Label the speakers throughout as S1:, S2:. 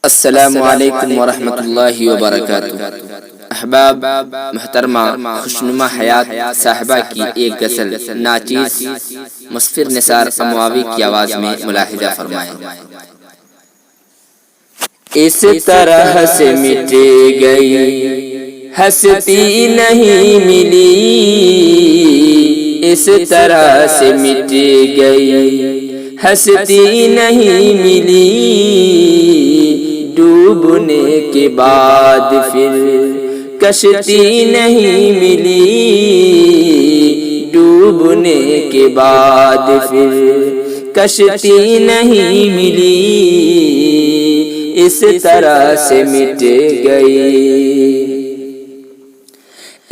S1: السلام علیکم ورحمۃ اللہ وبرکاتہ۔ احباب محترمہ خوشنما حیات صاحبہ کی ایک غزل ناچیز مسفر نثار امواوی کی آواز میں ملاحظہ فرمائیں۔ اس طرح سے مٹ گئی ہستی نہیں ملی، اس طرح سے مٹ گئی ہستی نہیں ملی، ڈوبنے کے بعد پھر کشتی نہیں ملی، ڈوبنے کے بعد پھر کشتی نہیں ملی، اس طرح سے مٹ گئی،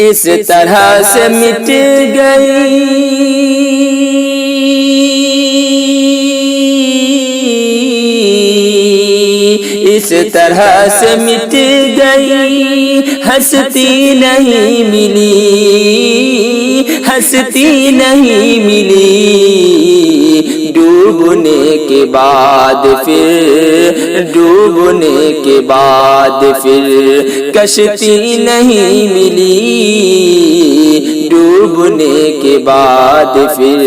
S1: اس طرح سے مٹ گئی، اس طرح سے مٹ گئی ہستی نہیں ملی، ہستی نہیں ملی، ڈوبنے کے بعد پھر ڈوبنے کے بعد پھر کشتی نہیں ملی، ڈوبنے کے بعد پھر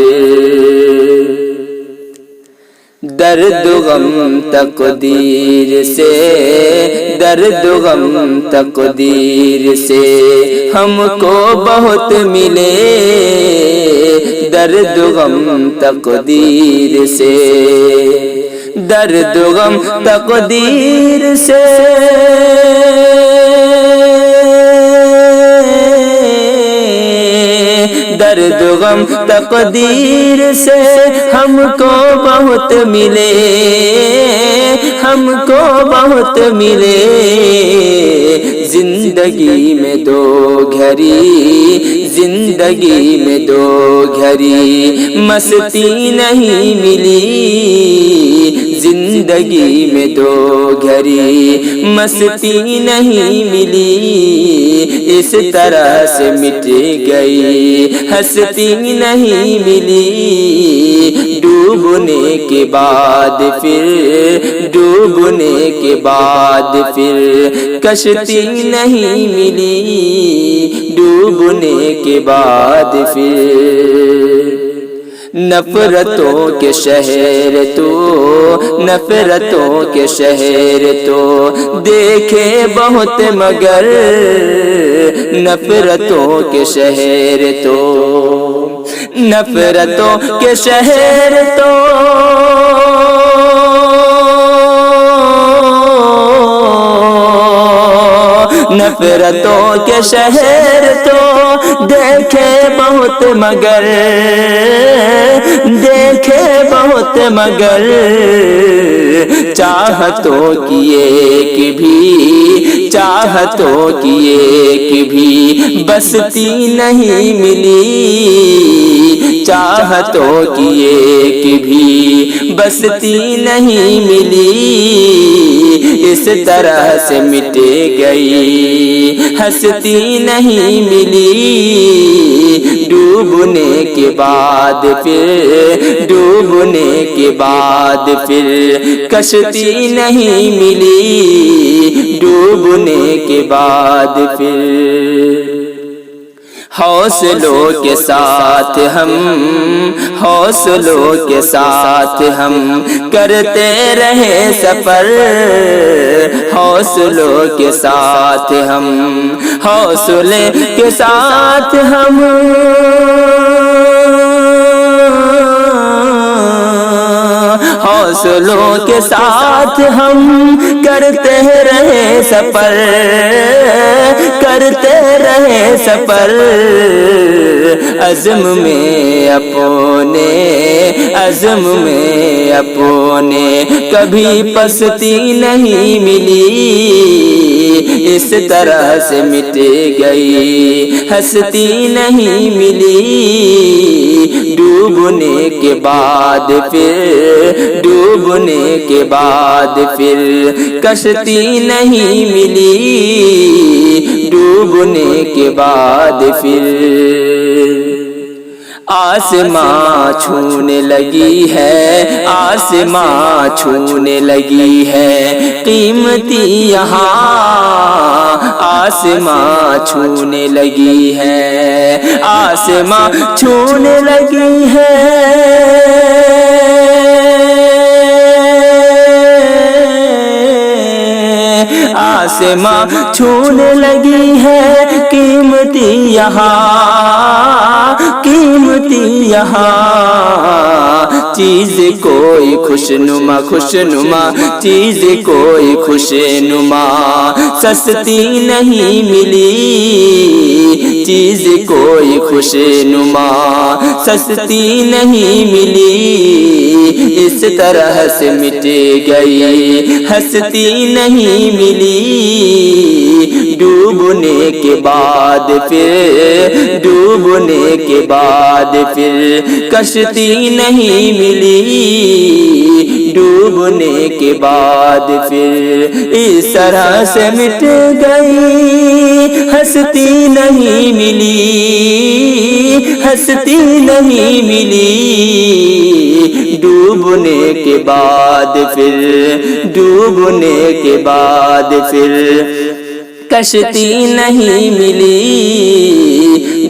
S1: درد غم تقدیر سے، درد غم تقدیر سے ہم کو بہت ملے، درد غم تقدیر سے، درد غم تقدیر سے درد غم تقدیر سے ہم کو بہت ملے، ہم کو بہت ملے، زندگی میں دو گھڑی، زندگی میں دو گھڑی مستی نہیں ملی، زندگی میں دو گھڑی مستی نہیں ملی، اس طرح سے مٹ گئی ہستی نہیں ملی، ڈوبنے کے بعد پھر ڈوبنے کے بعد پھر کشتی نہیں ملی، ڈوبنے کے بعد پھر نفرتوں کے شہر تو، نفرتوں کے شہر تو دیکھے بہت مگر، نفرتوں کے شہر تو، نفرتوں کے شہر تو نفرتوں کے شہر تو دیکھے بہت مگر، دیکھے بہت مگر، چاہتوں کی ایک بھی، چاہتوں کی ایک بھی بستی نہیں ملی، چاہتوں کی ایک بھی بستی نہیں ملی، اس طرح سے مٹ گئی ہستی نہیں ملی، ڈوبنے کے بعد پھر ڈوبنے کے بعد پھر کشتی نہیں ملی، ڈوبنے کے بعد پھر حوصلوں کے ساتھ ہم، حوصلوں کے ساتھ ہم کرتے رہے سفر، حوصلوں کے ساتھ ہم، حوصلے کے ساتھ ہم حوصلوں کے ساتھ ہم کرتے رہے سفر، کرتے رہے سفر، عزم میں اپنے، عزم میں اپنے کبھی پستی نہیں ملی، اس طرح سے مٹ گئی ہستی نہیں ملی، ڈوبنے کے بعد پھر ڈوبنے کے بعد پھر کشتی نہیں ملی، ڈوبنے کے بعد پھر آسماں چھونے لگی ہے، آسماں چھونے لگی ہے، قیمتی یہاں آسماں چھونے لگی ہے، آسماں چھونے لگی ہے، آسماں چھونے لگی ہے، قیمتی یہاں، قیمتی یہاں، چیز کوئی خوشنما خوشنما، چیز کوئی خوشنما سستی نہیں ملی، چیز کوئی خوشنما سستی نہیں ملی، اس طرح سے مٹ گئی ہستی نہیں ملی، ڈوبنے کے بعد پھر، ڈوبنے کے بعد پھر کشتی نہیں ملی، ڈوبنے کے بعد پھر اس طرح سے مٹ گئی ہستی نہیں ملی، ہستی نہیں ملی، ڈوبنے کے بعد پھر، ڈوبنے کے بعد پھر کشتی نہیں ملی،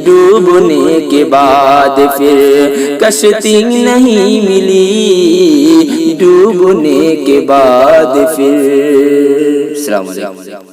S1: ڈوبنے کے بعد پھر کشتی نہیں ملی، ڈوبنے کے بعد پھر۔ السلام علیکم۔